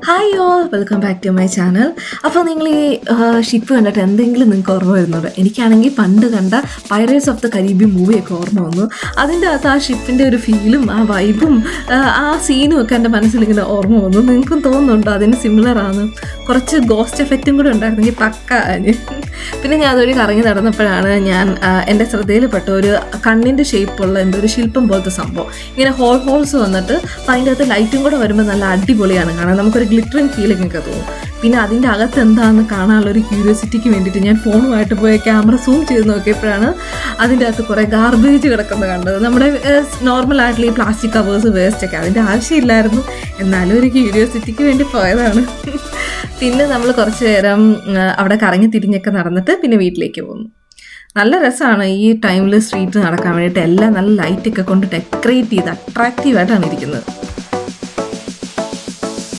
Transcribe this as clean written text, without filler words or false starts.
Hi all welcome back to my channel. അപ്പോൾ നിങ്ങൾ ഈ ഷിപ്പ് കണ്ടിട്ട് എന്തെങ്കിലും നിങ്ങൾക്ക് ഓർമ്മ വരുന്നുണ്ടോ? എനിക്കാണെങ്കിൽ പണ്ട് കണ്ട പൈറേറ്റ്സ് ഓഫ് ദ കരീബിയൻ മൂവിയൊക്കെ ഓർമ്മ വന്നു. അതിൻ്റെ അകത്ത് ആ ഷിപ്പിൻ്റെ ഒരു ഫീലും ആ വൈബും ആ സീനും ഒക്കെ എൻ്റെ മനസ്സിലിങ്ങനെ ഓർമ്മ വന്നു. നിങ്ങൾക്കും തോന്നുന്നുണ്ടോ അതിന് സിമിലറാണ്? കുറച്ച് ഗോസ്റ്റ് എഫക്റ്റും കൂടെ ഉണ്ടായിരുന്നെങ്കിൽ പക്കാന്. പിന്നെ ഞാൻ അതൊരു കറങ്ങി നടന്നപ്പോഴാണ് ഞാൻ എൻ്റെ ശ്രദ്ധയിൽപ്പെട്ട ഒരു കണ്ണിൻ്റെ ഷേപ്പുള്ള എന്തോ ഒരു ശില്പം പോലത്തെ സംഭവം. ഇങ്ങനെ ഹോൾസ് വന്നിട്ട് അപ്പോൾ അതിൻ്റെ അകത്ത് ലൈറ്റും കൂടെ വരുമ്പോൾ നല്ല അടിപൊളിയാണ് കാണാൻ. നമുക്കൊരു ഗ്ലിറ്ററിങ് ഫീലിംഗ് ഒക്കെ തോന്നും. പിന്നെ അതിൻ്റെ അകത്ത് എന്താണെന്ന് കാണാനുള്ളൊരു ക്യൂരിയോസിറ്റിക്ക് വേണ്ടിയിട്ട് ഞാൻ ഫോണുമായിട്ട് പോയ ക്യാമറ സൂം ചെയ്ത് നോക്കിയപ്പോഴാണ് അതിൻ്റെ അകത്ത് കുറേ ഗാർബേജ് കിടക്കുന്നത് കണ്ടത്. നമ്മുടെ നോർമലായിട്ടുള്ള ഈ പ്ലാസ്റ്റിക് കവേഴ്സ് വേസ്റ്റൊക്കെ അതിൻ്റെ ആവശ്യമില്ലായിരുന്നു, എന്നാലും ഒരു ക്യൂരിയോസിറ്റിക്ക് വേണ്ടി പോയതാണ്. പിന്നെ നമ്മൾ കുറച്ച് നേരം അവിടെ കറങ്ങി തിരിഞ്ഞൊക്കെ നടന്നിട്ട് പിന്നെ വീട്ടിലേക്ക് പോന്നു. നല്ല രസമാണ് ഈ ടൈമിൽ സ്ട്രീറ്റ് നടക്കാൻ വേണ്ടിയിട്ട്. എല്ലാം നല്ല ലൈറ്റൊക്കെ കൊണ്ട് ഡെക്കറേറ്റ് ചെയ്ത് അട്രാക്റ്റീവായിട്ടാണ് ഇരിക്കുന്നത്.